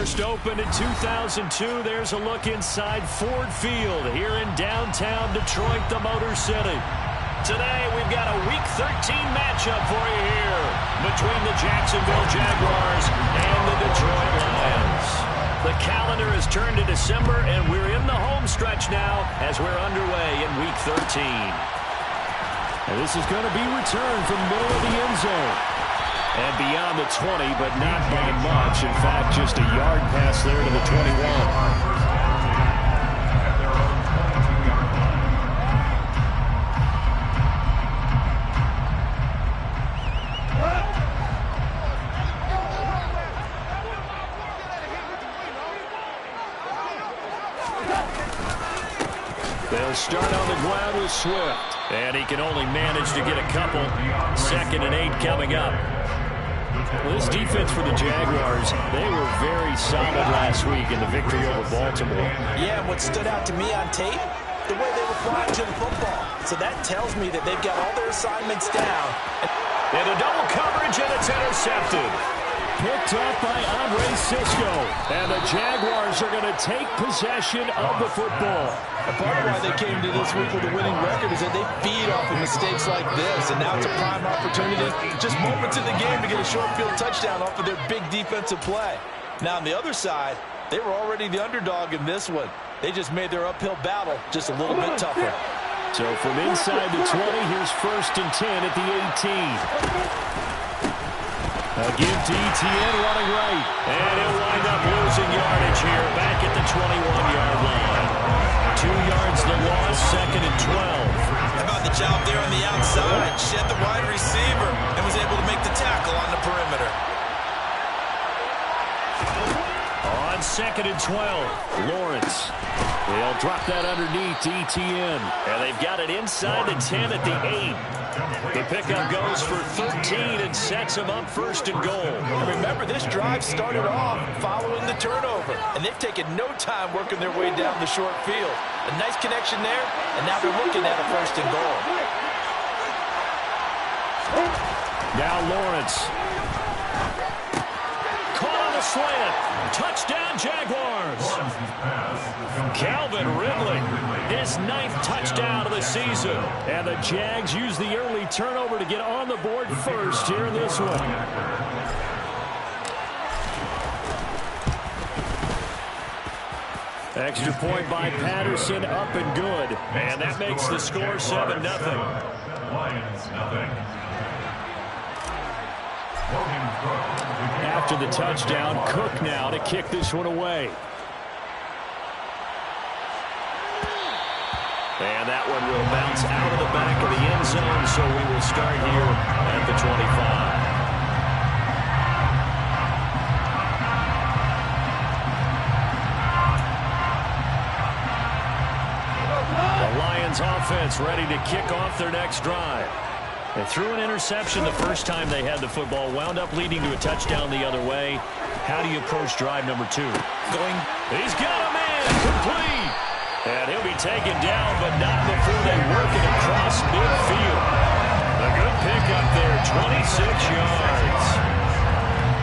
First opened in 2002. There's a look inside Ford Field here in downtown Detroit, the Motor City. Today, we've got a Week 13 matchup for you here between the Jacksonville Jaguars and the Detroit Lions. The calendar has turned to December, and we're in the home stretch now as we're underway in Week 13. And this is going to be returned from the middle of the end zone. And beyond the 20, but not by much. In fact, just a yard pass there to the 21. They'll start on the ground with Swift. And he can only manage to get a couple. 2nd and 8 coming up. Well, this defense for the Jaguars, they were very solid last week in the victory over Baltimore. Yeah, and what stood out to me on tape, the way they were flying to the football. So that tells me that they've got all their assignments down. And a double coverage, and it's intercepted. Picked up by Andre Cisco. And the Jaguars are going to take possession of the football. And part of why they came to this week with a winning record is that they feed off of mistakes like this. And now it's a prime opportunity, just moments in the game, to get a short field touchdown off of their big defensive play. Now on the other side, they were already the underdog in this one. They just made their uphill battle just a little bit tougher. So from inside the 20, here's 1st and 10 at the 18. A give to Etienne running right. And he'll wind up losing yardage here back at the 21-yard line. 2 yards the loss, 2nd and 12. How about the job there on the outside? Shed the wide receiver and was able to make the tackle on the perimeter. On 2nd and 12, Lawrence. They'll drop that underneath to Etienne. And they've got it inside the 10 at the 8. The pickup goes for 13 and sets them up 1st and goal. And remember, this drive started off following the turnover, and they've taken no time working their way down the short field. A nice connection there, and now they're looking at a 1st and goal. Now Lawrence. Caught on the slant. Touchdown, Jaguars. Calvin Ridley, his 9th touchdown of the season. And the Jags use the early turnover to get on the board first here in this one. Extra point by Patterson, up and good. And that makes the score 7-0. Lions, nothing. After the touchdown, Cook now to kick this one away. And that one will bounce out of the back of the end zone, so we will start here at the 25. The Lions offense ready to kick off their next drive. They threw an interception the first time they had the football, wound up leading to a touchdown the other way. How do you approach drive number 2? He's got a man, complete. And he'll be taken down, but not before they work it across midfield. A good pickup there, 26 yards.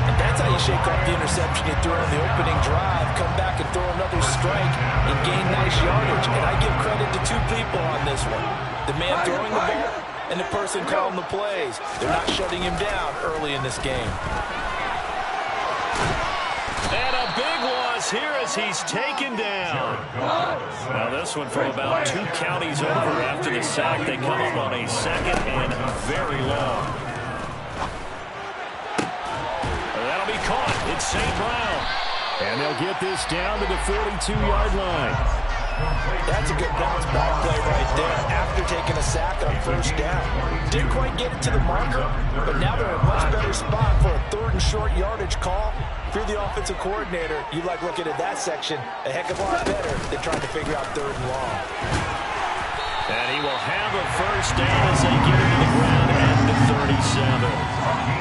And that's how you shake off the interception you threw on the opening drive, come back and throw another strike and gain nice yardage. And I give credit to 2 people on this one. The man throwing the ball and the person calling the plays. They're not shutting him down early in this game. And a big loss here as he's taken down. Now this one from about 2 counties over after the sack. They come up on a 2nd and very long. That'll be caught. It's St. Brown. And they'll get this down to the 42-yard line. That's a good bounce back play right there after taking a sack on 1st down. Didn't quite get it to the marker, but now they're in a much better spot for a 3rd and short yardage call. If you're the offensive coordinator, you like looking at that section a heck of a lot better than trying to figure out 3rd and long. And he will have a 1st down as they get into the ground at the 37.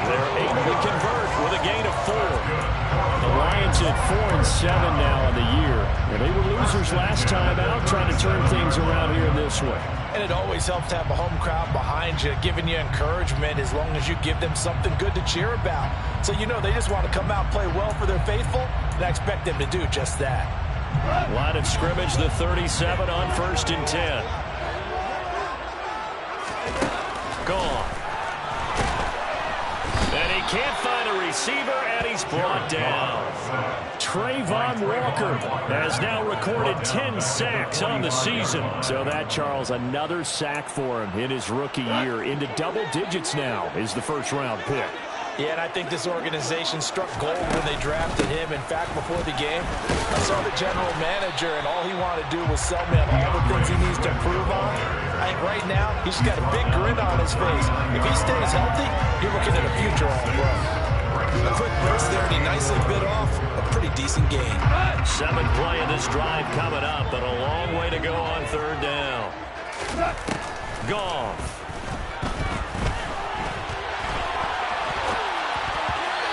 They're able to convert with a gain of 4. The Lions at 4-7 now on the year. And they were losers last time out, trying to turn things around here this way. And it always helps to have a home crowd behind you, giving you encouragement as long as you give them something good to cheer about. So you know they just want to come out and play well for their faithful, and I expect them to do just that. Line of scrimmage, the 37 on 1st and 10. Gone. And he can't find a receiver, and he's brought down. Trayvon Walker has now recorded 10 sacks on the season. So that, Charles, another sack for him in his rookie year. Into double digits now is the first-round pick. Yeah, and I think this organization struck gold when they drafted him. In fact, before the game, I saw the general manager, and all he wanted to do was sell me on all the things he needs to improve on. I think right now, he's just got a big grin on his face. If he stays healthy, you're looking at a future All-Pro. A quick burst there, and he nicely bit off a pretty decent gain. 7th play of this drive coming up, but a long way to go on 3rd down. Goff.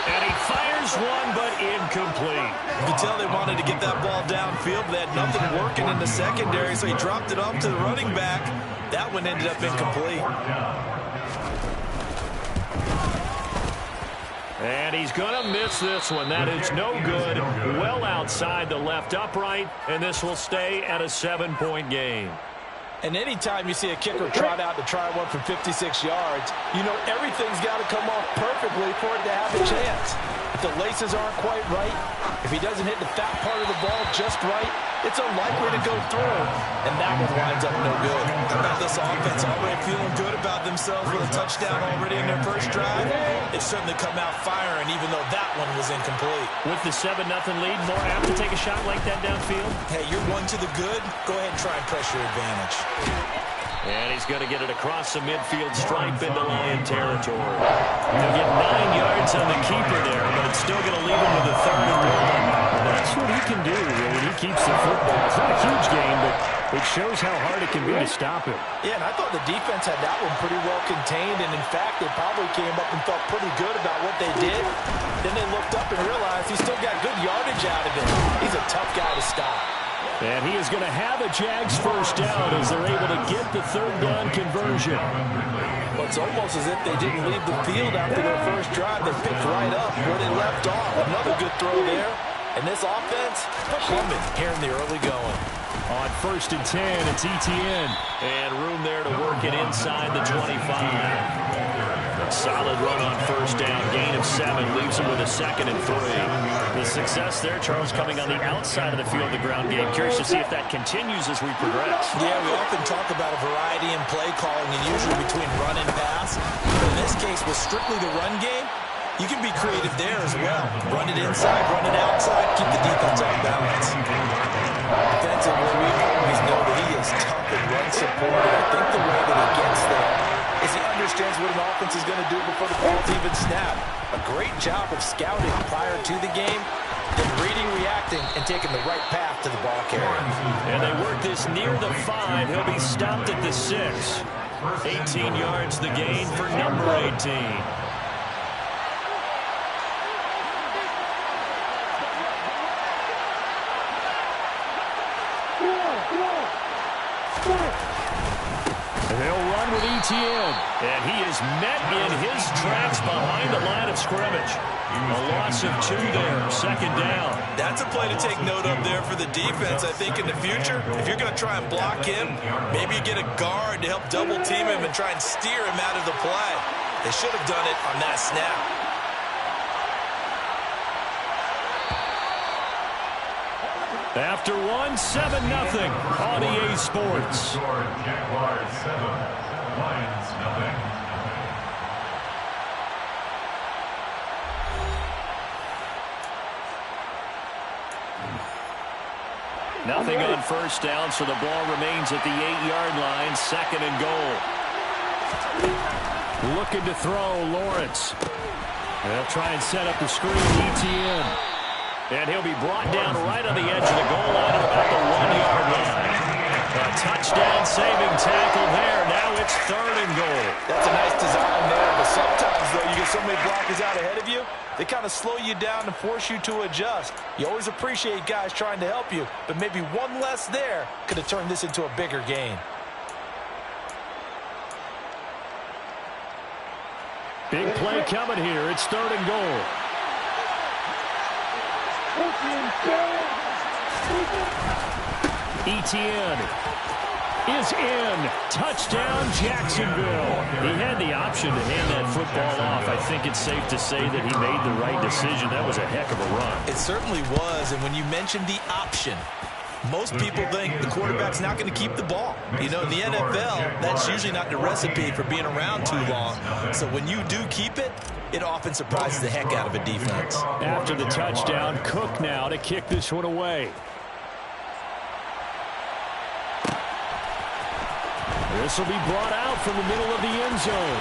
And he fires one, but incomplete. You could tell they wanted to get that ball downfield, but they had nothing working in the secondary, so he dropped it off to the running back. That one ended up incomplete. And he's going to miss this one. That is no good. Well outside the left upright, and this will stay at a 7-point game. And anytime you see a kicker trot out to try one from 56 yards, you know everything's got to come off perfectly for it to have a chance. If the laces aren't quite right, if he doesn't hit the fat part of the ball just right, it's unlikely to go through, and that one winds up no good. How about this offense already feeling good about themselves with a touchdown already in their first drive? They've certainly come out firing, even though that one was incomplete. With the 7-0 lead, more apt to take a shot like that downfield? Hey, you're one to the good. Go ahead and try and press your advantage. And he's going to get it across the midfield stripe into Lion territory. He'll get 9 yards on the keeper there, but it's still going to leave him with a 3rd and 1. That's what he can do when he keeps the football. It's not a huge game, but it shows how hard it can be to stop him. Yeah, and I thought the defense had that one pretty well contained, and in fact, they probably came up and felt pretty good about what they did. Then they looked up and realized he still got good yardage out of it. He's a tough guy to stop. And he is going to have a Jags first down as they're able to get the 3rd down conversion. Well, it's almost as if they didn't leave the field after their first drive. They picked right up where they left off. Another good throw there. And this offense, humming here in the early going. On 1st and 10, it's Etienne. And room there to work it inside the 25. Solid run on 1st down. Gain of 7 leaves him with a 2nd and 3. The success there, Charles, coming on the outside of the field, the ground game. Curious to see if that continues as we progress. Yeah, we often talk about a variety in play calling and usually between run and pass. But in this case, with strictly the run game, you can be creative there as well. Run it inside, run it outside, keep the defense on balance. Defensively, we always know that he is tough and run supported. I think the way that he gets there is he understands what an offense is going to do before the ball's even snapped. A great job of scouting prior to the game, then reading, reacting, and taking the right path to the ball carrier. And they work this near the 5. He'll be stopped at the 6. 18 yards the gain for number 18. They'll run with Etienne, and he is met in his tracks behind the line of scrimmage. A loss of 2 there, 2nd down. That's a play to take note of there for the defense. I think in the future, if you're going to try and block him, maybe you get a guard to help double team him and try and steer him out of the play. They should have done it on that snap. After 1, 7-0 on EA Sports. Jaguars 7, Lions 0. Nothing on 1st down, so the ball remains at the 8-yard line, 2nd and goal. Looking to throw, Lawrence. They'll try and set up the screen, Etienne. And he'll be brought down right on the edge of the goal line at about the 1-yard line. A touchdown saving tackle there. Now it's 3rd and goal. That's a nice design there, but sometimes, though, you get so many blockers out ahead of you, they kind of slow you down and force you to adjust. You always appreciate guys trying to help you, but maybe one less there could have turned this into a bigger gain. Big play coming here. It's 3rd and goal. Etienne is in. Touchdown, Jacksonville. He had the option to hand that football off. I think it's safe to say that he made the right decision. That was a heck of a run. It certainly was, and when you mentioned the option, most people think the quarterback's not going to keep the ball. You know, in the NFL, that's usually not the recipe for being around too long. So when you do keep it, it often surprises the heck out of a defense. After the touchdown, Cook now to kick this one away. This will be brought out from the middle of the end zone.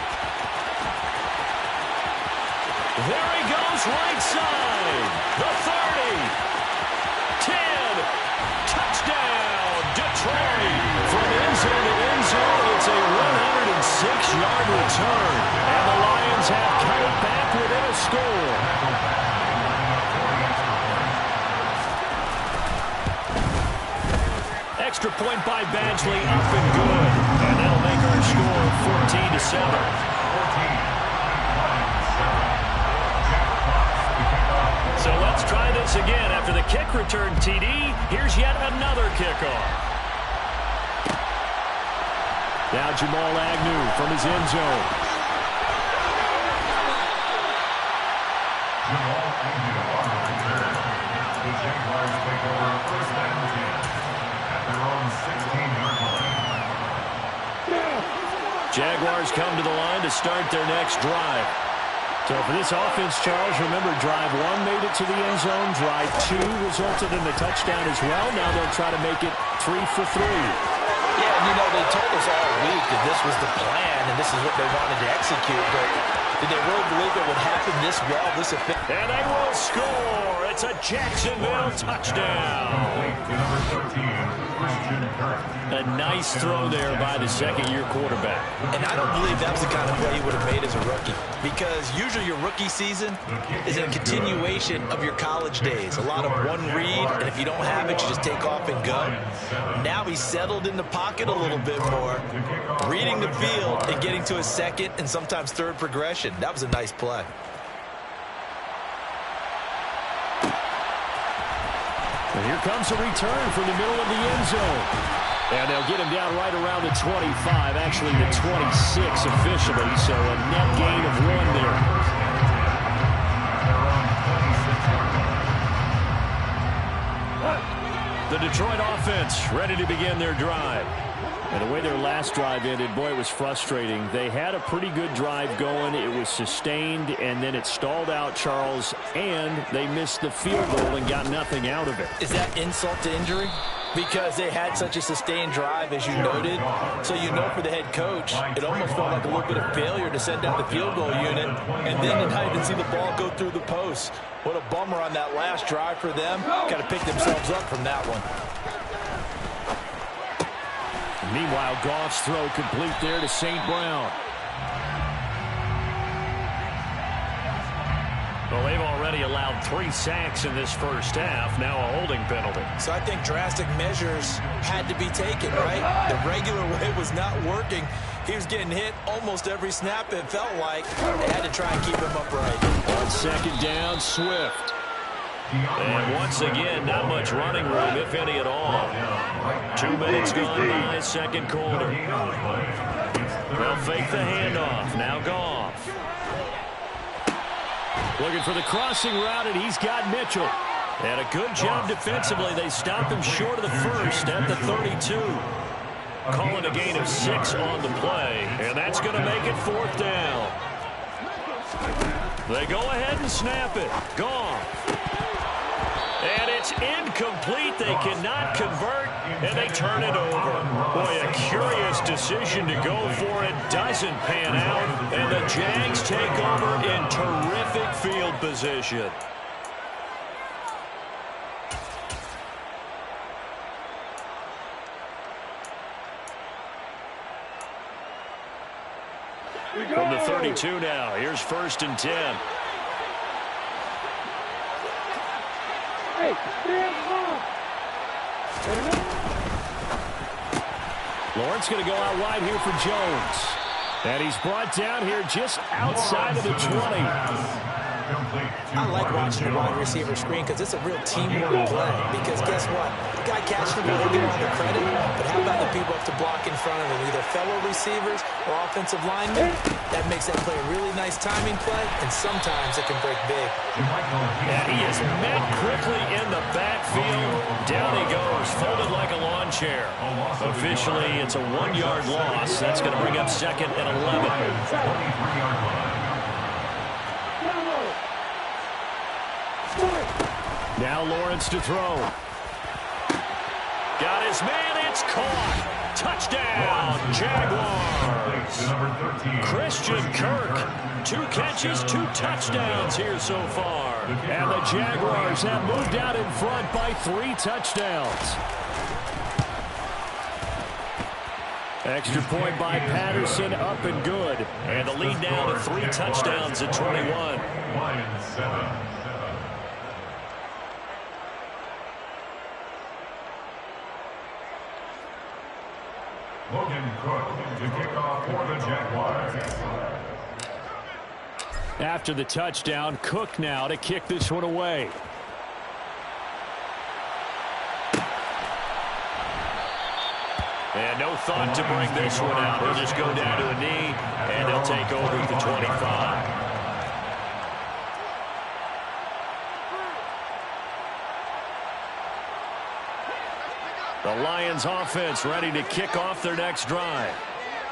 There he goes, right side. The 30. 10. Touchdown, Detroit. From end zone to end zone, it's a 106-yard return. And the Lions have cut it back within a score. Extra point by Badgley, up and good. And that'll make our score 14-7. So let's try this again. After the kick return TD, here's yet another kickoff. Now Jamal Agnew from his end zone. Jamal Agnew on the return. The Jaguars take over 1st and 10 at their own 16-yard line. Jaguars come to the line to start their next drive. So for this offense, Charles, remember drive 1 made it to the end zone. Drive 2 resulted in a touchdown as well. Now they'll try to make it 3 for 3. Yeah, and you know, they told us all week that this was the plan and this is what they wanted to execute, but did they really believe it would happen this well, this efficient? And they will score. It's a Jacksonville touchdown. Number 13, Christian Kirk. A nice throw there by the second-year quarterback. And I don't believe that was the kind of play he would have made as a rookie, because usually your rookie season is a continuation of your college days. A lot of one read, and if you don't have it, you just take off and go. Now he's settled in the pocket a little bit more, reading the field and getting to his second and sometimes third progression. That was a nice play. And here comes a return from the middle of the end zone. And they'll get him down right around the 25, actually the 26 officially, so a net gain of 1 there. The Detroit offense ready to begin their drive. And the way their last drive ended, boy, it was frustrating. They had a pretty good drive going. It was sustained, and then it stalled out, Charles, and they missed the field goal and got nothing out of it. Is that insult to injury? Because they had such a sustained drive, as you noted. So you know for the head coach, it almost felt like a little bit of failure to send out the field goal unit, and then to not even see the ball go through the post. What a bummer on that last drive for them. Got to pick themselves up from that one. Meanwhile, Goff's throw complete there to St. Brown. Well, they've already allowed 3 sacks in this first half. Now a holding penalty. So I think drastic measures had to be taken, right? The regular way was not working. He was getting hit almost every snap, it felt like. They had to try and keep him upright. On second down, Swift. And once again, not much running room, if any at all. 2 minutes gone by, second quarter. They'll fake the handoff. Now Goff. Looking for the crossing route, and he's got Mitchell. And a good job defensively. They stopped him short of the first at the 32. Calling a gain of 6 on the play. And that's going to make it 4th down. They go ahead and snap it. Goff. And it's incomplete. They cannot convert, and they turn it over. Boy, a curious decision to go for it. Doesn't pan out, and the Jags take over in terrific field position. From the 32 now, here's 1st and 10. Lawrence going to go out wide here for Jones. And he's brought down here just outside of the 20. I like watching the wide receiver screen because it's a real teamwork play. Because guess what? The guy catching the ball, he'll get all the credit. But how about the people up to block in front of him? Either fellow receivers or offensive linemen. That makes that play a really nice timing play, and sometimes it can break big. And he is met quickly in the backfield. Down he goes, folded like a lawn chair. Officially, it's a 1-yard loss. That's going to bring up 2nd and 11. Now Lawrence to throw. Got his man, it's caught. Touchdown, Jaguars. Christian Kirk, 2 catches, 2 touchdowns here so far. And the Jaguars have moved out in front by 3 touchdowns. Extra point by Patterson, up and good. And the lead now to 3 touchdowns at 21. Logan Cook to kick off for the Jaguars. After the touchdown, Cook now to kick this one away. And no thought to bring this one out. He'll just go down to a knee, and they'll take over at the 25. The Lions offense ready to kick off their next drive.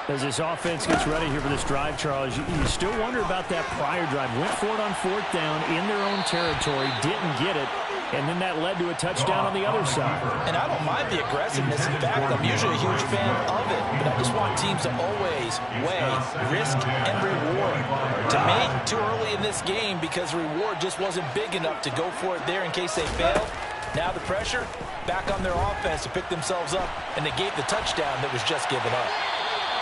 As this offense gets ready here for this drive, Charles, you still wonder about that prior drive. Went for it on 4th down in their own territory, didn't get it, and then that led to a touchdown on the other side. And I don't mind the aggressiveness. In fact, I'm usually a huge fan of it, but I just want teams to always weigh risk and reward. To me, too early in this game because reward just wasn't big enough to go for it there in case they failed. Now the pressure back on their offense to pick themselves up and negate the touchdown that was just given up.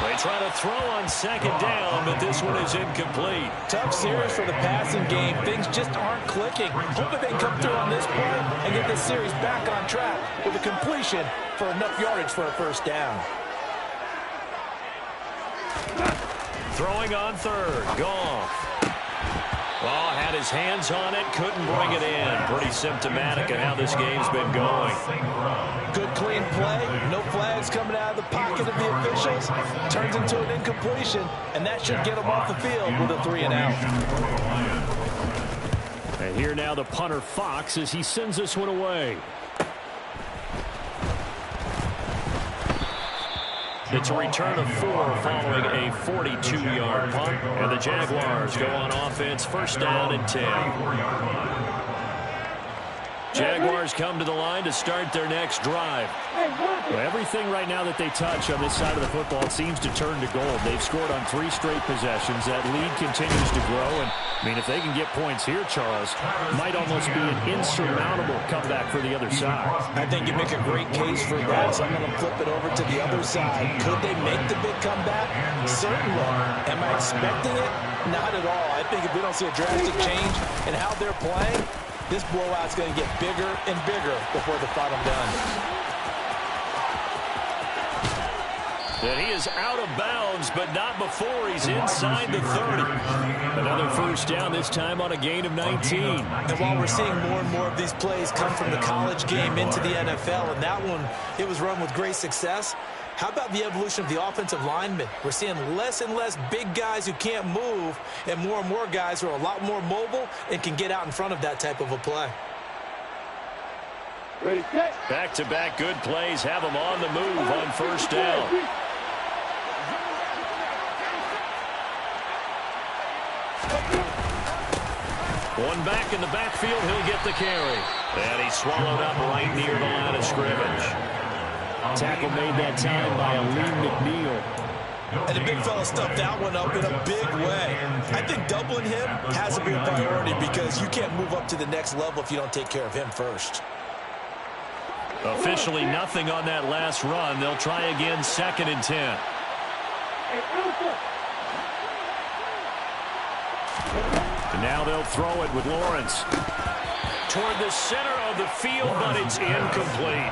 They try to throw on 2nd down, but this one is incomplete. Tough series for the passing game. Things just aren't clicking. Hoping they come through on this play and get this series back on track with a completion for enough yardage for a 1st down. Throwing on 3rd, Goff. Oh, had his hands on it, couldn't bring it in. Pretty symptomatic of how this game's been going. Good clean play, no flags coming out of the pocket of the officials. Turns into an incompletion, and that should get him off the field with a 3 and out. And here now the punter Fox as he sends this one away. It's a return of 4 following a 42-yard punt. And the Jaguars go on offense, 1st down and 10. Jaguars come to the line to start their next drive. Well, everything right now that they touch on this side of the football, it seems to turn to gold. They've scored on 3 straight possessions. That lead continues to grow. And, I mean, if they can get points here, Charles, might almost be an insurmountable comeback for the other side. I think you make a great case for that, so I'm going to flip it over to the other side. Could they make the big comeback? Certainly. Am I expecting it? Not at all. I think if we don't see a drastic change in how they're playing, this blowout's going to get bigger and bigger before the final done. And he is out of bounds, but not before he's inside the 30. Another 1st down, this time on a gain of 19. And while we're seeing more and more of these plays come from the college game into the NFL, and that one, it was run with great success, how about the evolution of the offensive linemen? We're seeing less and less big guys who can't move and more guys who are a lot more mobile and can get out in front of that type of a play. Back-to-back good plays have them on the move on 1st down. One back in the backfield, he'll get the carry. And he's swallowed up right near the line of scrimmage. Tackle made that time by Aleem McNeil. And the big fella stuffed that one up in a big way. I think doubling him has to be a priority because you can't move up to the next level if you don't take care of him first. Officially nothing on that last run. They'll try again 2nd and 10. And now they'll throw it with Lawrence. Toward the center of the field, but it's incomplete.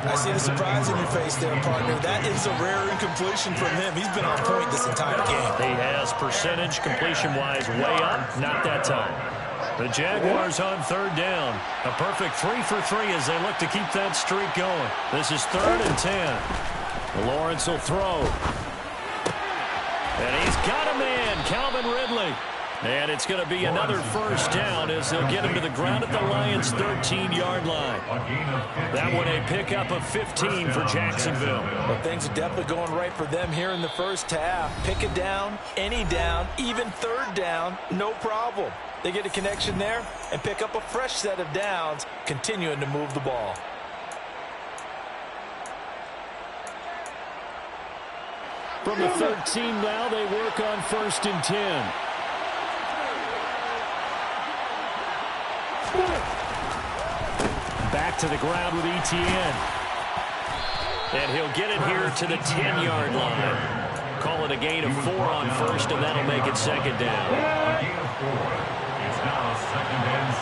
I see the surprise in your face there, partner. That is a rare incompletion from him. He's been on point this entire game. He has percentage completion-wise way up, not that time. The Jaguars on third down. A perfect 3 for 3 as they look to keep that streak going. This is 3rd and 10. Lawrence will throw. And he's got a man, Calvin Ridley. And it's going to be another first down as they'll get him to the ground at the Lions' 13-yard line. That one a pickup of 15 for Jacksonville. Well, things are definitely going right for them here in the first half. Pick a down, any down, even 3rd down, no problem. They get a connection there and pick up a fresh set of downs, continuing to move the ball. From the 13 now, they work on 1st and 10. Back to the ground with ETN. And he'll get it here to the 10-yard line. Call it a gain of 4 on 1st, and that'll make it 2nd down. A gain of 4. It's now 2nd and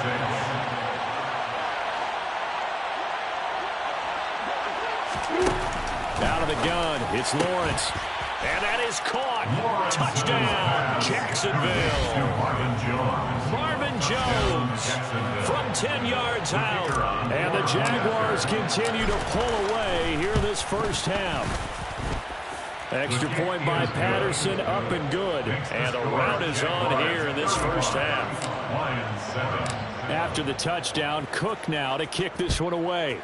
6. Out of the gun, it's Lawrence. And that is caught. Touchdown, Jacksonville. Marvin Jones from 10 yards out. And the Jaguars continue to pull away here in this first half. Extra point by Patterson, up and good. And a rout is on here in this first half. After the touchdown, Cook now to kick this one away.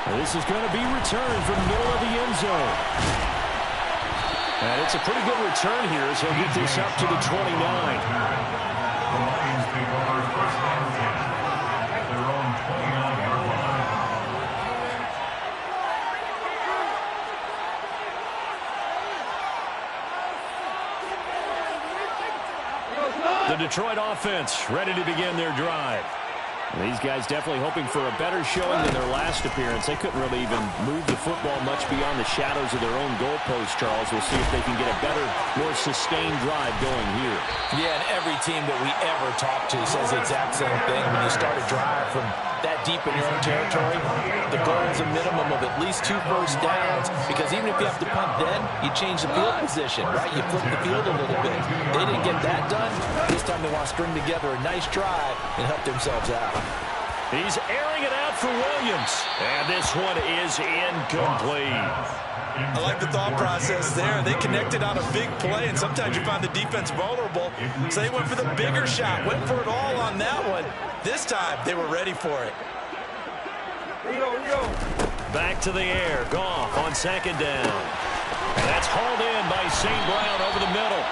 This is going to be returned from the middle of the end zone. And it's a pretty good return here as he'll get this up to the 29. The Lions take over 1st and 10 at their own 29-yard line. The Detroit offense ready to begin their drive. These guys definitely hoping for a better showing than their last appearance. They couldn't really even move the football much beyond the shadows of their own goalpost, Charles. We'll see if they can get a better, more sustained drive going here. Yeah, and every team that we ever talk to says the exact same thing. When you start a drive from that deep in your own territory, the goal is a minimum of at least 2 first downs, because even if you have to punt then, you change the field position, right? You flip the field a little bit. They didn't get that done. This time they want to string together a nice drive and help themselves out. He's airing it out for Williams. And this one is incomplete. I like the thought process there. They connected on a big play, and sometimes you find the defense vulnerable. So they went for the bigger shot, went for it all on that one. This time, they were ready for it. Back to the air. Goff on 2nd down. And that's hauled in by St. Brown over the middle.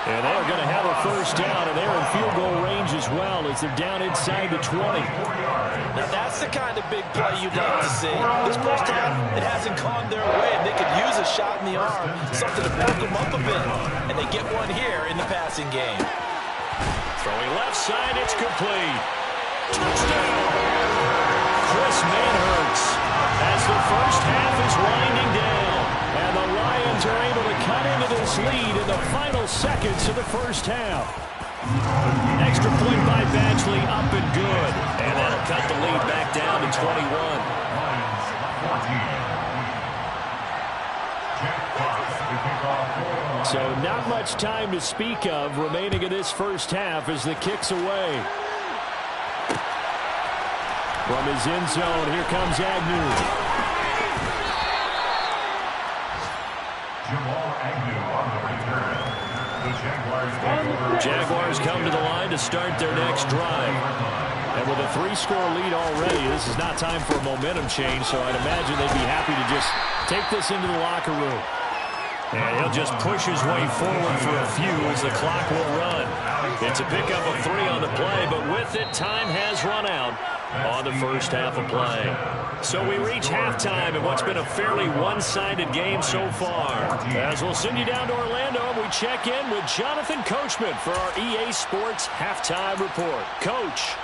And they're going to have a first down, and they're in field goal range as well as they're down inside the 20. Now, that's the kind of big play you'd like to see. This first half, it hasn't gone their way, and they could use a shot in the arm, something to back them up a bit. And they get one here in the passing game. Throwing left side, it's complete. Touchdown! Chris Manhertz as the first half is winding down. And the Lions are able to cut into this lead in the final seconds of the first half. Extra point by Badgley, up and good. And that'll cut the lead back down to 21. So not much time to speak of remaining in this first half as the kick's away. From his end zone, here comes Agnew. Jaguars come to the line to start their next drive. And with a 3-score lead already, this is not time for a momentum change, so I'd imagine they'd be happy to just take this into the locker room. And he'll just push his way forward for a few as the clock will run. It's a pickup of 3 on the play, but with it, time has run out on the first half of play. So we reach halftime in what's been a fairly one-sided game so far. As we'll send you down to Orlando, we check in with Jonathan Coachman for our EA Sports Halftime Report. Coach.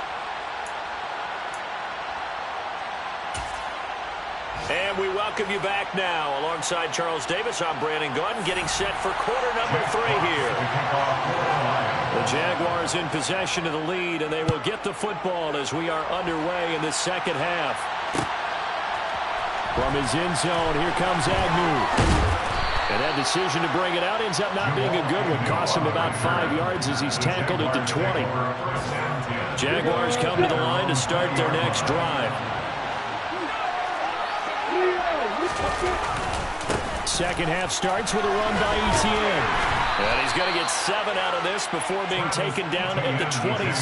And we welcome you back now. Alongside Charles Davis, I'm Brandon Gordon, getting set for quarter number 3 here. The Jaguars in possession of the lead, and they will get the football as we are underway in the second half. From his end zone, here comes Agnew. And that decision to bring it out ends up not being a good one. Costs him about 5 yards as he's tackled at the 20. Jaguars come to the line to start their next drive. Second half starts with a run by Etienne. And he's going to get 7 out of this before being taken down at the 27.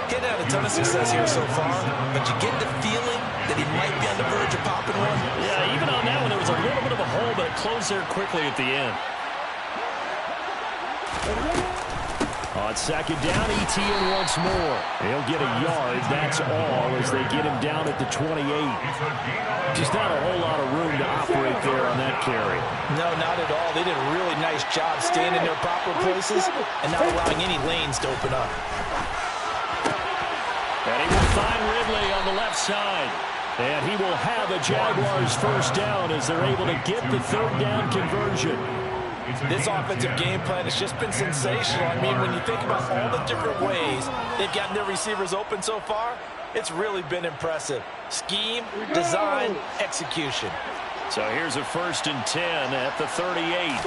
Getting had a ton of success here so far, but you get the feeling that he might be on the verge of popping one. Yeah, even on that one, there was a little bit of a hole, but it closed there quickly at the end. On second down, Etienne once more. He'll get a yard, that's all, as they get him down at the 28. Just not a whole lot of room to operate there on that carry. No, not at all. They did a really nice job staying in their proper places and not allowing any lanes to open up. And he will find Ridley on the left side. And he will have a Jaguars first down as they're able to get the third down conversion. This offensive game plan has just been sensational. I mean, when you think about all the different ways they've gotten their receivers open so far, it's really been impressive. Scheme, design, execution. So here's a 1st and 10 at the 38.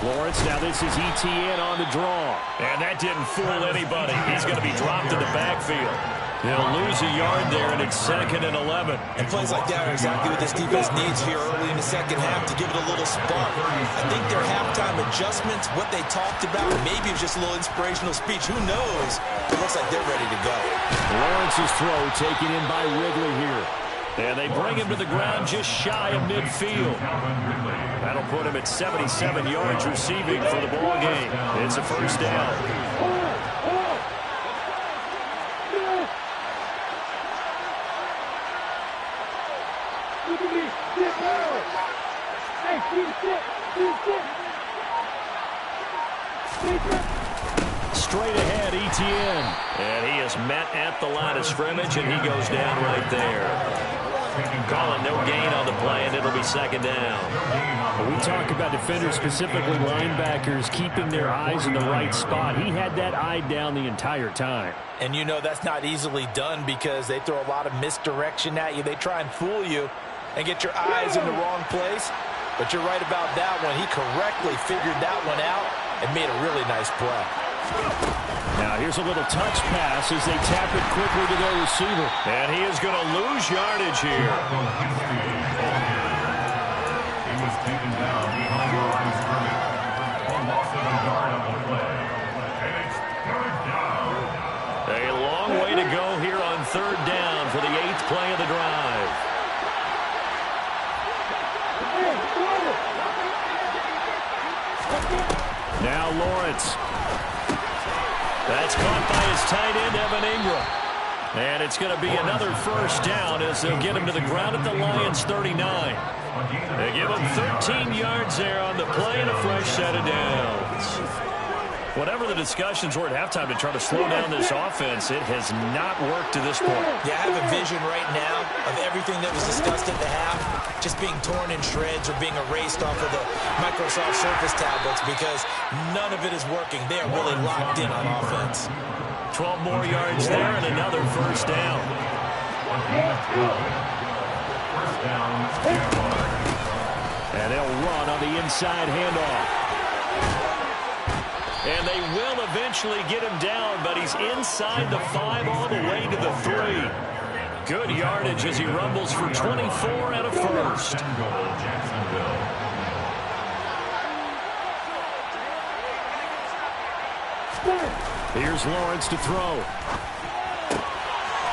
Lawrence, now this is Etienne on the draw. And that didn't fool anybody. He's going to be dropped in the backfield. He'll lose a yard there, and it's 2nd and 11. And plays like that are exactly what this defense needs here early in the second half to give it a little spark. I think their halftime adjustments, what they talked about, maybe it was just a little inspirational speech. Who knows? It looks like they're ready to go. Lawrence's throw taken in by Ridley here. And they bring him to the ground just shy of midfield. That'll put him at 77 yards receiving for the ball game. It's a first down. Straight ahead, Etienne. And he is met at the line of scrimmage, and he goes down right there. Calling no gain on the play, and it'll be 2nd down. When we talk about defenders, specifically linebackers, keeping their eyes in the right spot. He had that eye down the entire time. And you know that's not easily done because they throw a lot of misdirection at you. They try and fool you and get your eyes in the wrong place. But you're right about that one. He correctly figured that one out and made a really nice play. Now here's a little touch pass as they tap it quickly to their receiver. And he is going to lose yardage here. He was taken down behind the line of scrimmage. A loss of a yard on the play. And it's 3rd down. A long way to go here on 3rd down for the 8th play of the drive. Now Lawrence. That's caught by his tight end, Evan Ingram. And it's going to be another first down as they'll get him to the ground at the Lions' 39. They give him 13 yards there on the play and a fresh set of downs. Whatever the discussions were at halftime to try to slow down this offense, it has not worked to this point. Yeah, I have a vision right now of everything that was discussed at the half just being torn in shreds or being erased off of the Microsoft Surface tablets because none of it is working. They are really locked in on offense. 12 more yards there and another first down. First down, And they'll run on the inside handoff. And they will eventually get him down, but he's inside the 5 all the way to the 3. Good yardage as he rumbles for 24 and a first. Here's Lawrence to throw.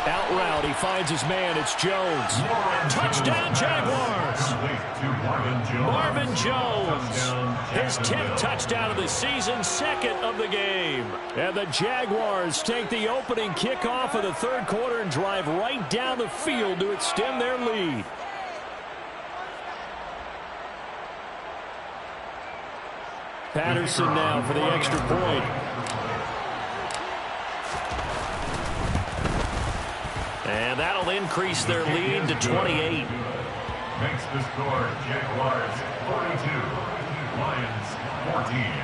Out route, he finds his man. It's Jones. Touchdown, Jaguars. Marvin Jones. His 10th touchdown of the season, 2nd of the game. And the Jaguars take the opening kickoff of the 3rd quarter and drive right down the field to extend their lead. Patterson now for the extra point. And that'll increase their lead to 28. Makes the score Jaguars 42, Lions 14.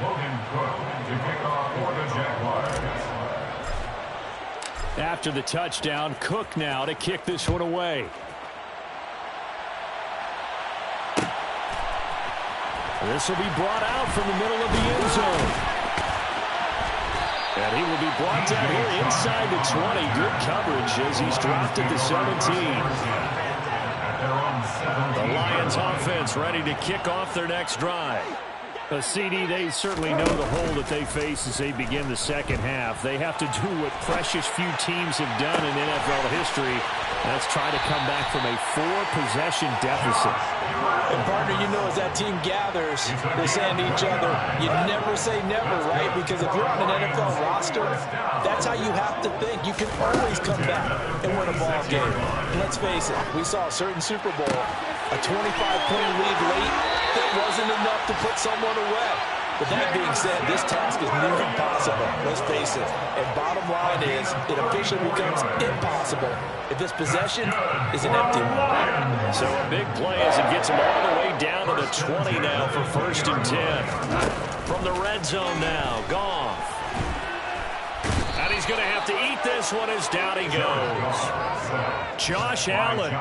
Logan Cook to kick off for the Jaguars. After the touchdown, Cook now to kick this one away. This will be brought out from the middle of the end zone. And he will be brought down here inside the 20. Good coverage as he's dropped at the 17. The Lions offense ready to kick off their next drive. CD, they certainly know the hole that they face as they begin the second half. They have to do what precious few teams have done in NFL history. That's try to come back from a 4-possession deficit. And partner, you know, as that team gathers, they're saying to each other, you never say never, right? Because if you're on an NFL roster, that's how you have to think. You can always come back and win a ball game. And let's face it, we saw a certain Super Bowl, a 25-point lead late, that wasn't enough to put someone away. But that being said, this task is nearly impossible. Let's face it. And bottom line is, it officially becomes impossible if this possession is an empty one. So a big play as it gets him all the way down to the 20 now for 1st and 10. From the red zone now, Goff. And he's going to have to eat this one as down he goes. Josh Allen,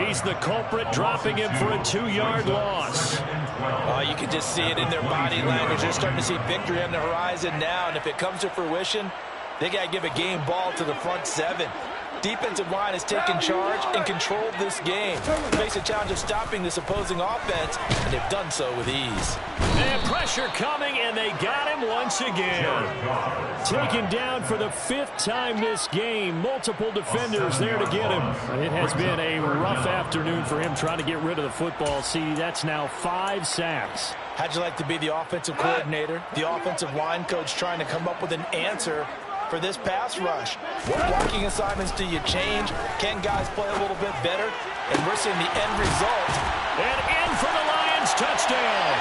he's the culprit, dropping him for a 2-yard loss. You can just see it in their body language. They're starting to see victory on the horizon now, and if it comes to fruition, they got to give a game ball to the front 7. Defensive line has taken charge and controlled this game. Face a challenge of stopping this opposing offense, and they've done so with ease. And pressure coming, and they got him once again. Taken down for the 5th time this game. Multiple defenders there to get him. It has been a rough afternoon for him trying to get rid of the football. See, that's now 5 sacks. How'd you like to be the offensive coordinator, the offensive line coach trying to come up with an answer for this pass rush? What blocking assignments do you change? Can guys play a little bit better? And we're seeing the end result. And in for the Lions, touchdown.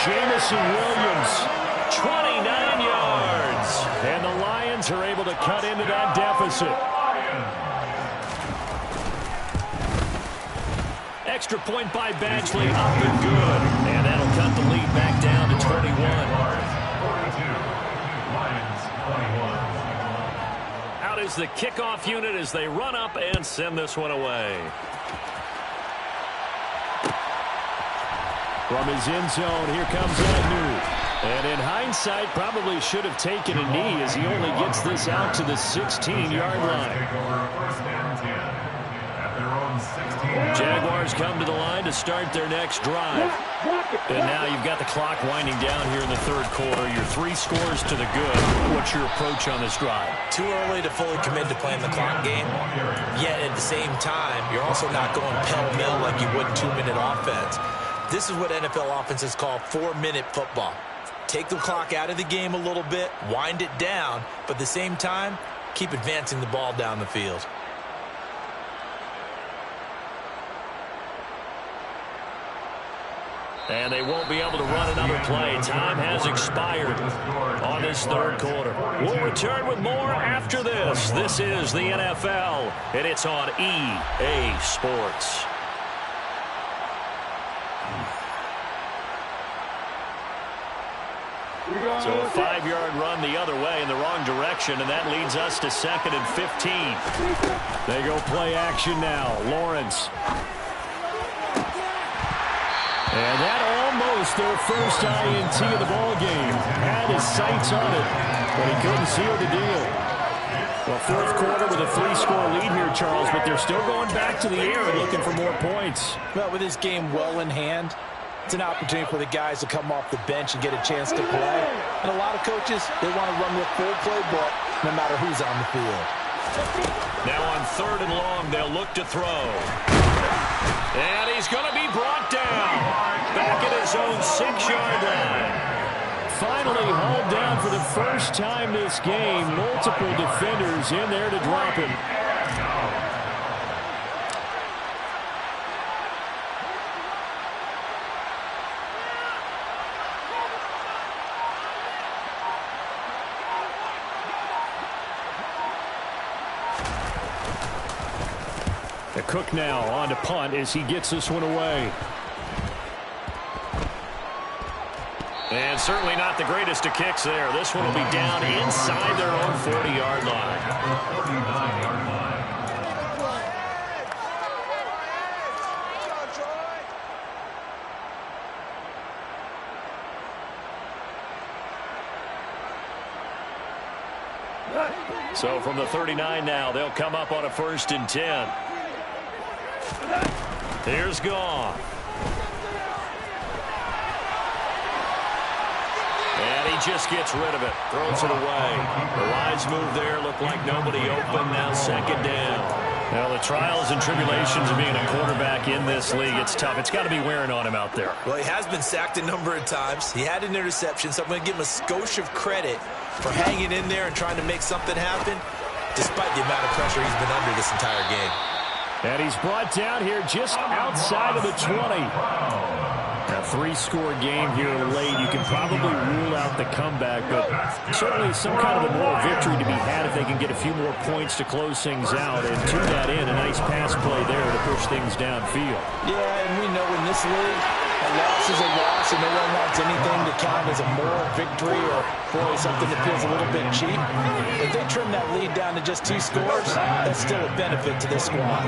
Jamison Williams, 29 yards. and the Lions are able to cut into that deficit. Extra point by Badgley, up and good. And that'll cut the lead back down to 21. Out is the kickoff unit as they run up and send this one away. From his end zone, here comes Agnew. And in hindsight, probably should have taken a knee as he only gets this out to the 16-yard line. Jaguars come to the line to start their next drive. And now you've got the clock winding down here in the third quarter. You're 3 scores to the good. What's your approach on this drive? Too early to fully commit to playing the clock game. Yet at the same time, you're also not going pell-mell like you would 2-minute offense. This is what NFL offenses call 4-minute football. Take the clock out of the game a little bit, wind it down, but at the same time, keep advancing the ball down the field. And they won't be able to run another play. Time has expired on this third quarter. We'll return with more after this. This is the NFL, and it's on EA Sports. So a 5-yard run the other way in the wrong direction, and that leads us to 2nd and 15. They go play action now. Lawrence. And that almost their first INT of the ball game. Had his sights on it, but he couldn't seal the deal. Well, fourth quarter with a 3-score lead here, Charles, but they're still going back to the air and looking for more points. Well, with this game well in hand, it's an opportunity for the guys to come off the bench and get a chance to play. And a lot of coaches, they want to run the full playbook no matter who's on the field. Now on 3rd and long, they'll look to throw. And he's going to be brought down. Back at his own 6-yard line. Finally hauled down for the first time this game. Multiple defenders in there to drop him. The Cook now on to punt as he gets this one away. And certainly not the greatest of kicks there. This one will be down inside their own 40-yard line. At the 49-yard line. So from the 39 now, they'll come up on a 1st and 10. Here's Goff. And he just gets rid of it. Throws it away. The wise move there. Looked like nobody open. Now 2nd down. Now the trials and tribulations of being a quarterback in this league, it's tough. It's got to be wearing on him out there. Well, he has been sacked a number of times. He had an interception, so I'm going to give him a skosh of credit for hanging in there and trying to make something happen, despite the amount of pressure he's been under this entire game. And he's brought down here just outside of the 20. A 3-score game here late. You can probably rule out the comeback, but certainly some kind of a moral victory to be had if they can get a few more points to close things out. And to that end, a nice pass play there to push things downfield. Yeah, and we know in this league, a loss is a loss, and no one wants anything to count as a moral victory or, boy, something that feels a little bit cheap. If they trim that lead down to just 2 scores, that's still a benefit to this squad.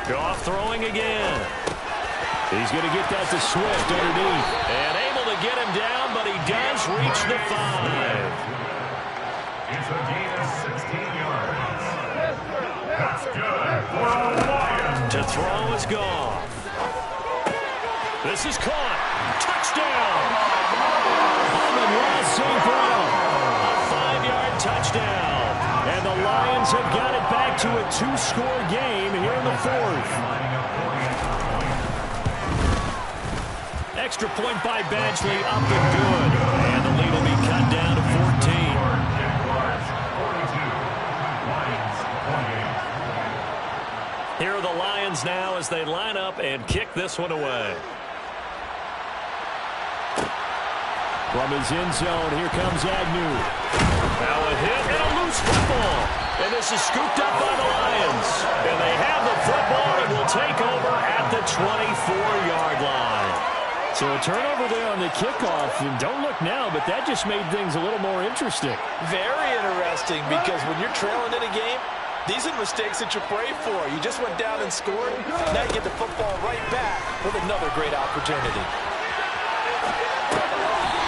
Goff throwing again. He's going to get that to Swift underneath. And able to get him down, but he does reach the 5. It's a gain of 16 yards. That's good for the Lions. To throw is Goff. This is caught. Touchdown. Amon-Ra St. Brown. A 5-yard touchdown. And the Lions have got it back to a 2-score game here in the 4th. Extra point by Badgley, up and good. And the lead will be cut down to 14. Jaguars 42, Lions 28. Here are the Lions now as they line up and kick this one away. From his end zone, here comes Agnew. Now a hit and a loose football. And this is scooped up by the Lions. And they have the football and will take over at the 24-yard line. So a turnover there on the kickoff. And don't look now, but that just made things a little more interesting. Very interesting, because when you're trailing in a game, these are the mistakes that you pray for. You just went down and scored. Now you get the football right back with another great opportunity.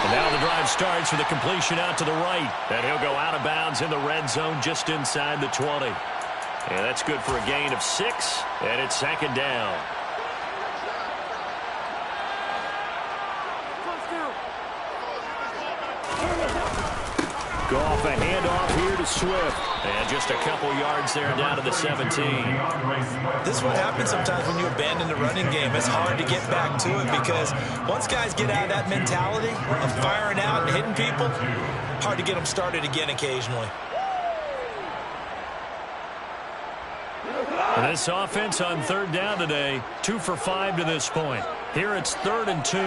And now the drive starts with a completion out to the right. And he'll go out of bounds in the red zone just inside the 20. And that's good for a gain of 6. And it's 2nd down. Goff, a handoff here to Swift. And just a couple yards there down to the 17. This is what happens sometimes when you abandon the running game. It's hard to get back to it because once guys get out of that mentality of firing out and hitting people, hard to get them started again occasionally. And this offense on 3rd down today, 2 for 5 to this point. Here it's 3rd and 2.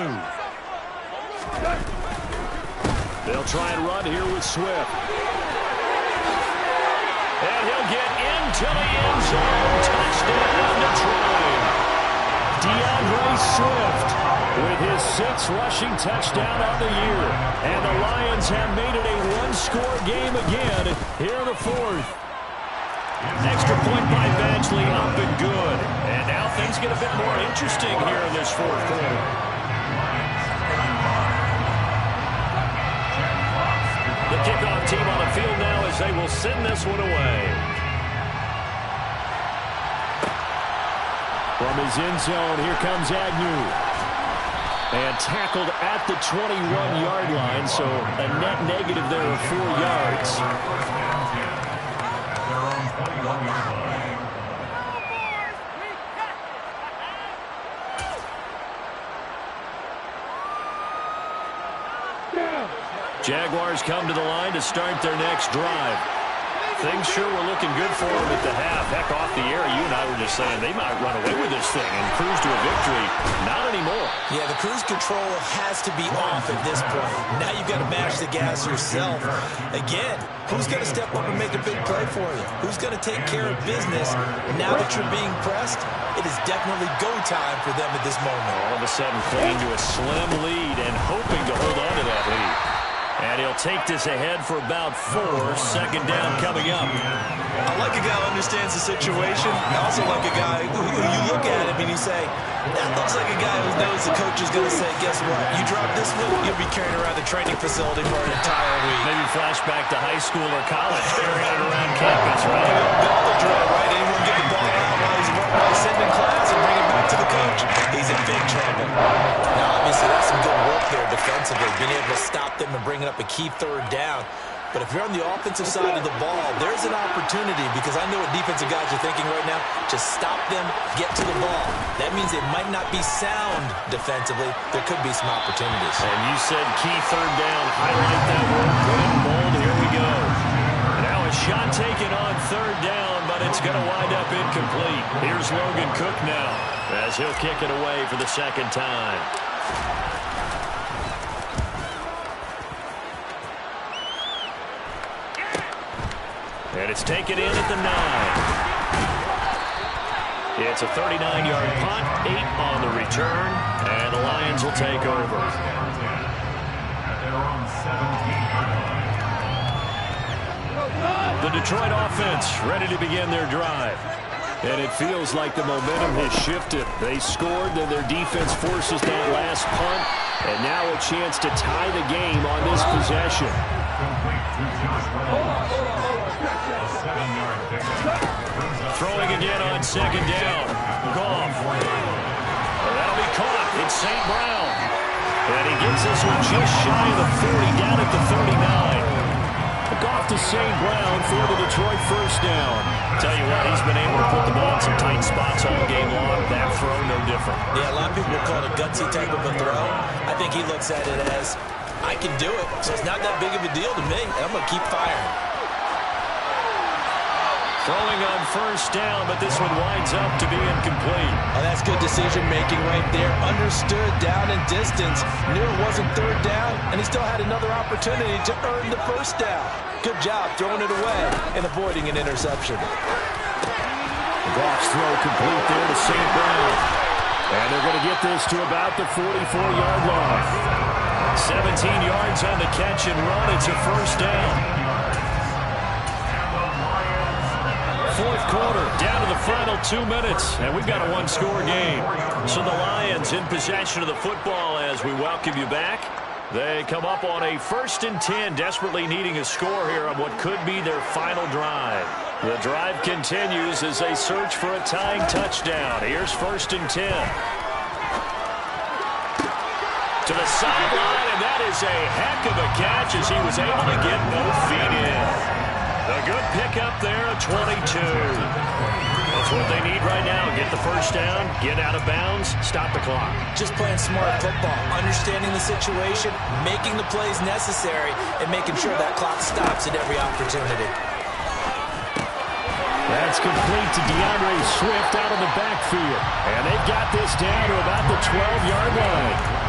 They'll try and run here with Swift. And he'll get into the end zone. Touchdown, Detroit. DeAndre Swift with his 6th rushing touchdown on the year. And the Lions have made it a 1-score game again here in the 4th. Extra point by Badgley, up and good. And now things get a bit more interesting here in this 4th quarter. The kickoff team on the field now as they will send this one away. From his end zone, here comes Agnew. And tackled at the 21-yard line, so a net negative there of 4 yards. Their own 21-yard line. Jaguars come to the line to start their next drive. Things sure were looking good for them at the half. Heck, off the air, you and I were just saying they might run away with this thing and cruise to a victory. Not anymore. Yeah, the cruise control has to be off at this point. Now you've got to mash the gas yourself. Again, who's going to step up and make a big play for you? Who's going to take care of business? Now that you're being pressed, it is definitely go time for them at this moment. All of a sudden playing to a slim lead and hoping to hold on to that lead. And he'll take this ahead for about 4. Second down coming up. I like a guy who understands the situation. I also like a guy who you look at him and you say, that looks like a guy who knows the coach is going to say, guess what? You drop this one, you'll be carrying around the training facility for an entire week. Maybe flashback to high school or college, carrying it around campus, right? Ball drill, right? Anyone get the ball out while he's sitting in class and bring it back to the coach? He's in big trouble. Now, obviously, that's some good work there defensively, being able to stop them and bringing up a key third down. But if you're on the offensive side of the ball, there's an opportunity, because I know what defensive guys are thinking right now. Just stop them, get to the ball. That means they might not be sound defensively. There could be some opportunities. And you said key third down. Highlight that word. Good and bold. Here we go. Now a shot taken on third down, but it's going to wind up incomplete. Here's Logan Cook now, as he'll kick it away for the second time. And it's taken in at the 9. It's a 39-yard punt, 8 on the return, and the Lions will take over. The Detroit offense ready to begin their drive. And it feels like the momentum has shifted. They scored, then their defense forces that last punt, and now a chance to tie the game on this possession. Throwing again on second down. Goff. That'll be caught. It's St. Brown. And he gets this one just shy of the 40, down at the 39. Goff to St. Brown for the Detroit first down. Tell you what, he's been able to put the ball in some tight spots all game long. That throw, no different. Yeah, a lot of people call it a gutsy type of a throw. I think he looks at it as, I can do it, so it's not that big of a deal to me, and I'm going to keep firing. Throwing on first down, but this one winds up to be incomplete. Oh, that's good decision-making right there. Understood down and distance. Knew it wasn't third down, and he still had another opportunity to earn the first down. Good job throwing it away and avoiding an interception. Goff's throw complete there to St. Brown. And they're going to get this to about the 44-yard line. 17 yards on the catch and run. It's a first down. Fourth quarter, down to the final 2 minutes, and we've got a one-score game. So the Lions in possession of the football as we welcome you back. They come up on a 1st and 10, desperately needing a score here on what could be their final drive. The drive continues as they search for a tying touchdown. Here's 1st and 10. To the sideline, and that is a heck of a catch as he was able to get both feet in. A good pickup there at 22. That's what they need right now. Get the first down, get out of bounds, stop the clock. Just playing smart football, understanding the situation, making the plays necessary, and making sure that clock stops at every opportunity. That's complete to DeAndre Swift out of the backfield. And they've got this down to about the 12-yard line.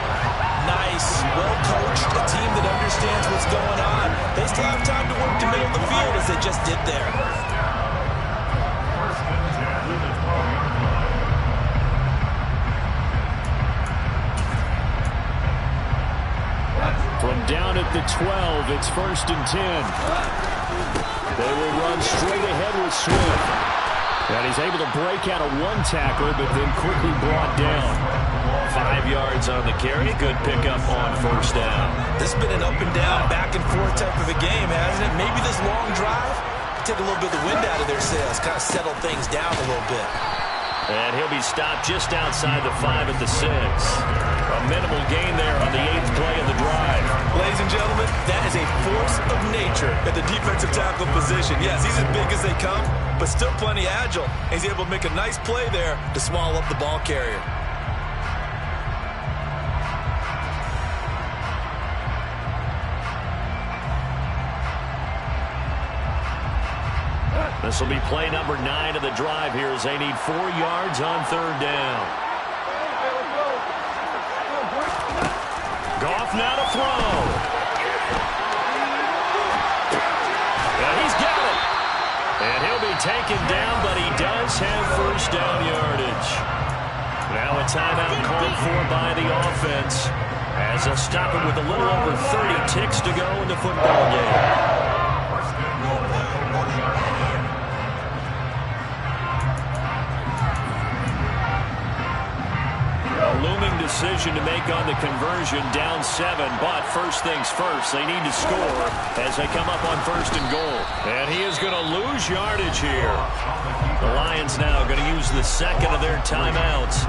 Nice, well-coached, a team that understands what's going on. They still have time to work the middle of the field as they just did there. From down at the 12, it's 1st and 10. They will run straight ahead with Swift. And he's able to break out of one tackle, but then quickly brought down. 5 yards on the carry. Good pickup on first down. This has been an up and down, back and forth type of a game, hasn't it? Maybe this long drive take a little bit of the wind out of their sails, kind of settle things down a little bit. And he'll be stopped just outside the 5 at the 6. A minimal gain there on the 8th play of the drive. Ladies and gentlemen, that is a force of nature at the defensive tackle position. Yes, he's as big as they come, but still plenty agile. He's able to make a nice play there to swallow up the ball carrier. This will be play number 9 of the drive here as they need 4 yards on 3rd down. Goff now to throw. And he's got it. And he'll be taken down, but he does have 1st down yardage. Now a timeout called for by the offense as they'll stop it with a little over 30 ticks to go in the football game. Looming decision to make on the conversion, down 7, but first things first, they need to score as they come up on 1st and goal. And he is going to lose yardage here. The Lions now going to use the 2nd of their timeouts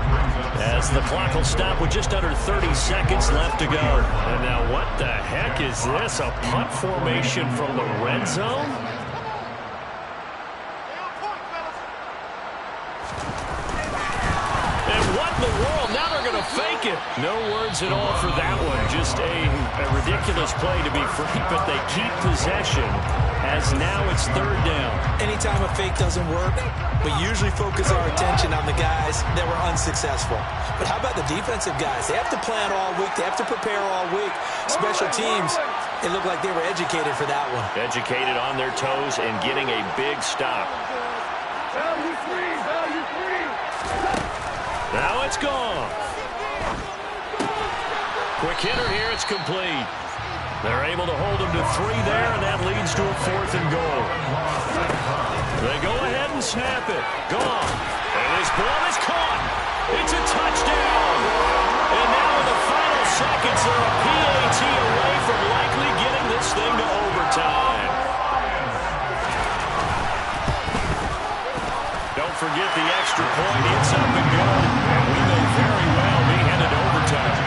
as the clock will stop with just under 30 seconds left to go. And now what the heck is this? A punt formation from the red zone? The world, now they're going to fake it. No words at all for that one. Just a ridiculous play to be free, but they keep possession as now it's 3rd down. Anytime a fake doesn't work, we usually focus our attention on the guys that were unsuccessful. But how about the defensive guys? They have to plan all week. They have to prepare all week. Special teams, it looked like they were educated for that one. Educated on their toes and getting a big stop. Value free, value free. Now it's gone. Quick hitter here. It's complete. They're able to hold him to 3 there, and that leads to a 4th and goal. They go ahead and snap it. Gone. And this ball is caught. It's a touchdown. And now in the final seconds, they're a PAT away from likely getting this thing to overtime. Don't forget the extra point. It's up and good. And we may very well be headed to overtime.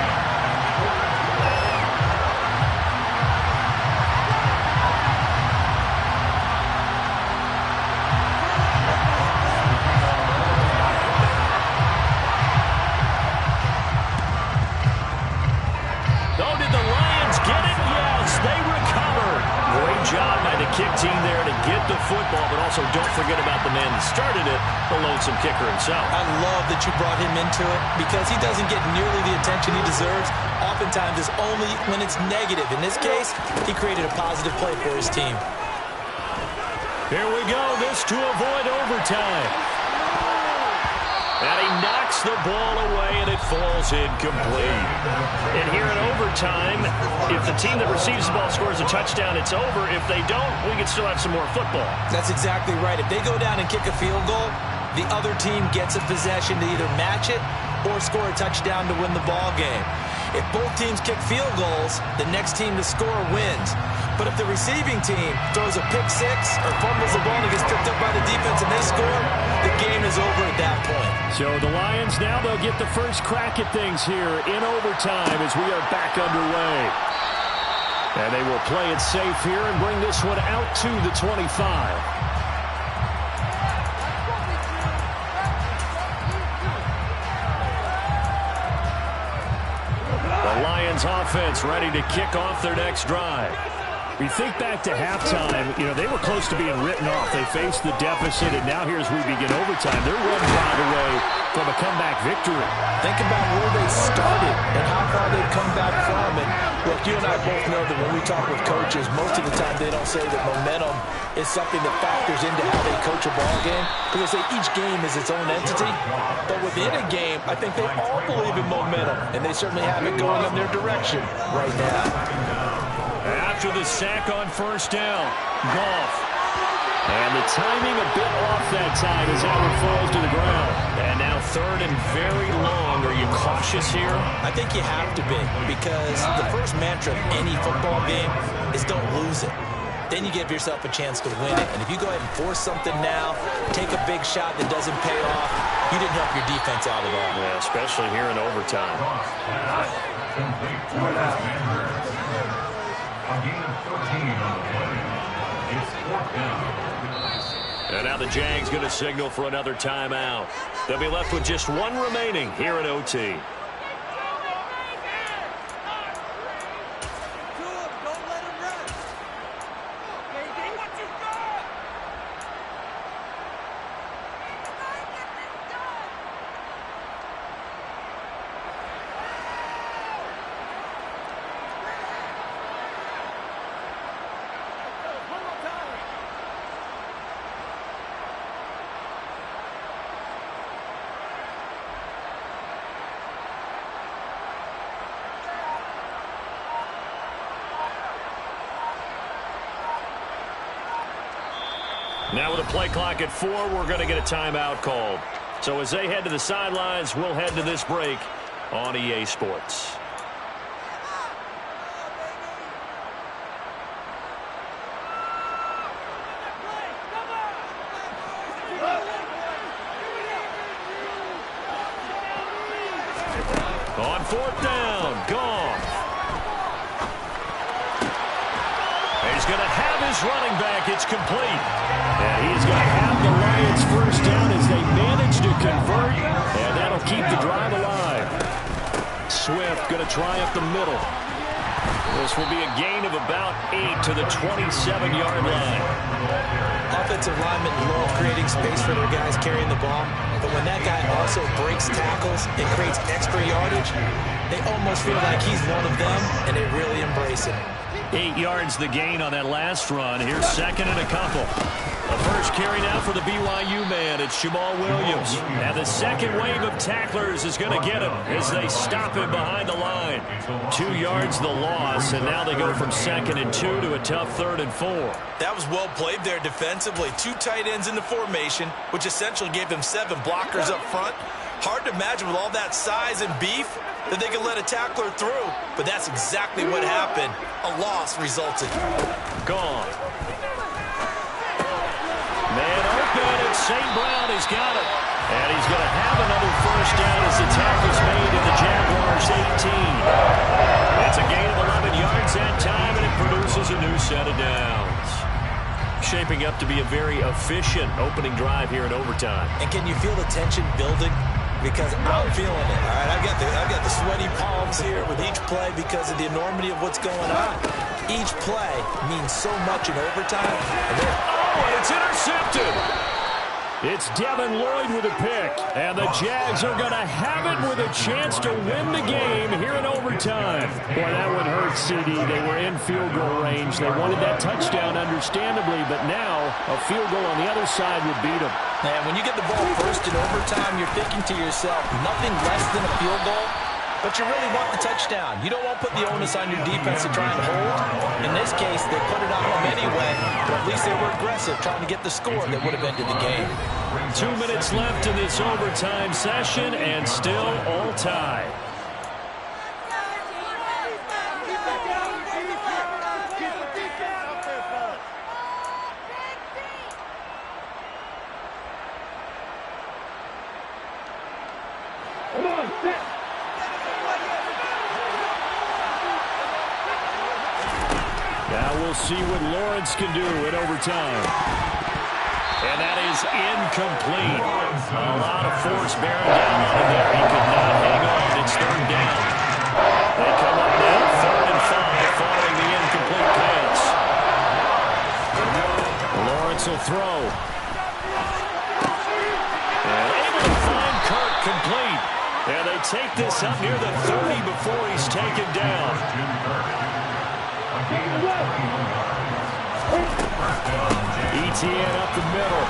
Oh, did the Lions get it? Yes, they recovered. Great job by the kick team there to get the football, but also don't forget about the man that started it, the lonesome kicker himself. I love that you brought him into it because he doesn't get nearly the attention he deserves. Oftentimes it's only when it's negative. In this case, he created a positive play for his team. Here we go. This to avoid overtime. And he knocks the ball away, and it falls incomplete. And here in overtime, if the team that receives the ball scores a touchdown, it's over. If they don't, we can still have some more football. That's exactly right. If they go down and kick a field goal, the other team gets a possession to either match it or score a touchdown to win the ball game. If both teams kick field goals, the next team to score wins. But if the receiving team throws a pick 6 or fumbles the ball and it gets picked up by the defense and they score, the game is over at that point. So the Lions now, they'll get the first crack at things here in overtime as we are back underway. And they will play it safe here and bring this one out to the 25. The Lions offense ready to kick off their next drive. We think back to halftime, they were close to being written off. They faced the deficit, and now here as we begin overtime, they're 1 drive away from a comeback victory. Think about where they started and how far they've come back from. And look, you and I both know that when we talk with coaches, most of the time they don't say that momentum is something that factors into how they coach a ball game, because they say each game is its own entity. But within a game, I think they all believe in momentum, and they certainly have it going in their direction right now. After the sack on 1st down, Goff. And the timing a bit off that time as Howard falls to the ground. And now 3rd and very long. Are you cautious here? I think you have to be, because the first mantra of any football game is don't lose it. Then you give yourself a chance to win it. And if you go ahead and force something now, take a big shot that doesn't pay off, you didn't help your defense out at all. Yeah, especially here in overtime. And now the Jags going to signal for another timeout. They'll be left with just 1 remaining here at OT. Now with a play clock at 4, we're going to get a timeout called. So as they head to the sidelines, we'll head to this break on EA Sports. On 4th down, Goff. He's going to have his running back. It's complete. And he's going to have the Lions first down as they manage to convert. And that'll keep the drive alive. Swift going to try up the middle. This will be a gain of about 8 to the 27-yard line. Offensive linemen love creating space for their guys carrying the ball. But when that guy also breaks tackles and creates extra yardage, they almost feel like he's one of them, and they really embrace it. 8 yards the gain on that last run. Here's second and a couple. The first carry now for the BYU man. It's Jamal Williams. And the second wave of tacklers is going to get him as they stop him behind the line. 2 yards the loss, and now they go from 2nd and 2 to a tough 3rd and 4. That was well played there defensively. 2 tight ends in the formation, which essentially gave them 7 blockers up front. Hard to imagine with all that size and beef that they could let a tackler through, but that's exactly what happened. A loss resulted. Gone. Man open, and St. Brown has got it. And he's going to have another first down as the tackle's made in the Jaguars' 18. It's a gain of 11 yards that time, and it produces a new set of downs. Shaping up to be a very efficient opening drive here in overtime. And can you feel the tension building? Because I'm feeling it. All right, I've got the sweaty palms here with each play because of the enormity of what's going on. Each play means so much in overtime. And it's intercepted. It's Devin Lloyd with a pick. And the Jags are going to have it with a chance to win the game here in overtime. Boy, that would hurt, CD. They were in field goal range. They wanted that touchdown, understandably, but now a field goal on the other side would beat them. Man, when you get the ball first in overtime, you're thinking to yourself, nothing less than a field goal, but you really want the touchdown. You don't want to put the onus on your defense to try and hold. In this case, they put it on them anyway, but at least they were aggressive, trying to get the score that would have ended the game. 2 minutes left in this overtime session, and still all tied. Now we'll see what Lawrence can do in overtime. And that is incomplete. A lot of force bearing down on him there. He could not hang on. It's 3rd down. They come up now 3rd and 5 following the incomplete pass. Lawrence will throw. And able to find Kirk complete. And they take this up near the 30 before he's taken down. Etienne up the middle.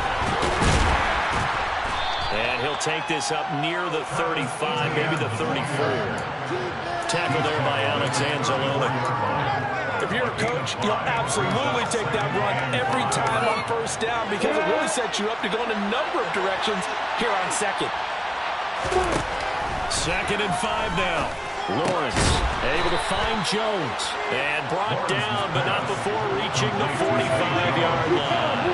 And he'll take this up near the 35, maybe the 34. Tackled there by Alex Anzalone. If you're a coach, you'll absolutely take that run every time on first down because it really sets you up to go in a number of directions here on 2nd. 2nd and 5 now. Lawrence able to find Jones and brought down, but not before reaching the 45-yard line.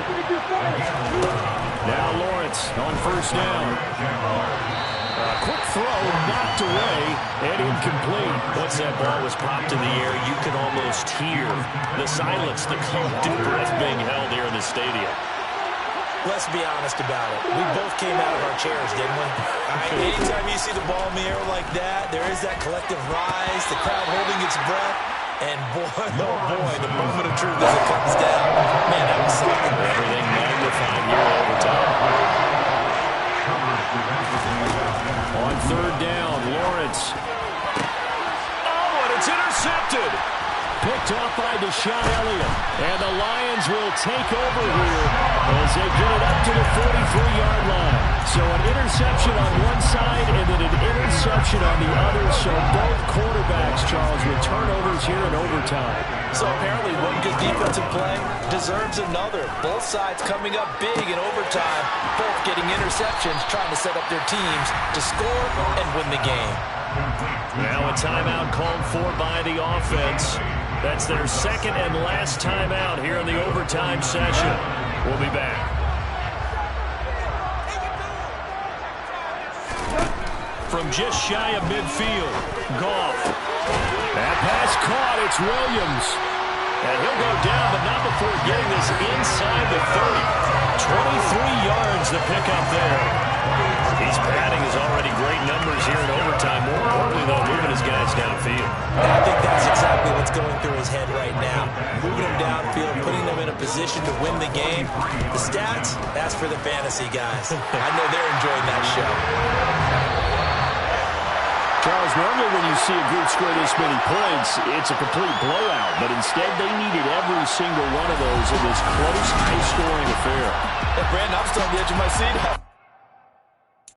Now Lawrence on first down. A quick throw knocked away and incomplete. Once that ball was popped in the air, you could almost hear the silence, the collective breath being held here in the stadium. Let's be honest about it. We both came out of our chairs, didn't we? Anytime you see the ball in the air like that, there is that collective rise, the crowd holding its breath, and boy, oh boy, the moment of truth as it comes down. Man, that was something. Everything magnified here in overtime. On 3rd down, Lawrence. Oh, and it's intercepted. Picked off by Deshaun Elliott. And the Lions will take over here as they get it up to the 43-yard line. So an interception on one side and then an interception on the other. So both quarterbacks, Charles, with turnovers here in overtime. So apparently one good defensive play deserves another. Both sides coming up big in overtime, both getting interceptions, trying to set up their teams to score and win the game. Now a timeout called for by the offense. That's their second and last timeout here in the overtime session. We'll be back. From just shy of midfield, Goff. That pass caught. It's Williams. And he'll go down, but not before getting this inside the 30. 23 yards the pickup there. He's padding his already great numbers here in overtime. More importantly, though, moving his guys downfield. And I think that's exactly what's going through his head right now. Moving them downfield, putting them in a position to win the game. The stats, that's for the fantasy guys. I know they're enjoying that show. Charles, normally when you see a group score this many points, it's a complete blowout. But instead, they needed every single one of those in this close, high-scoring affair. And Brandon, I'm still on the edge of my seat.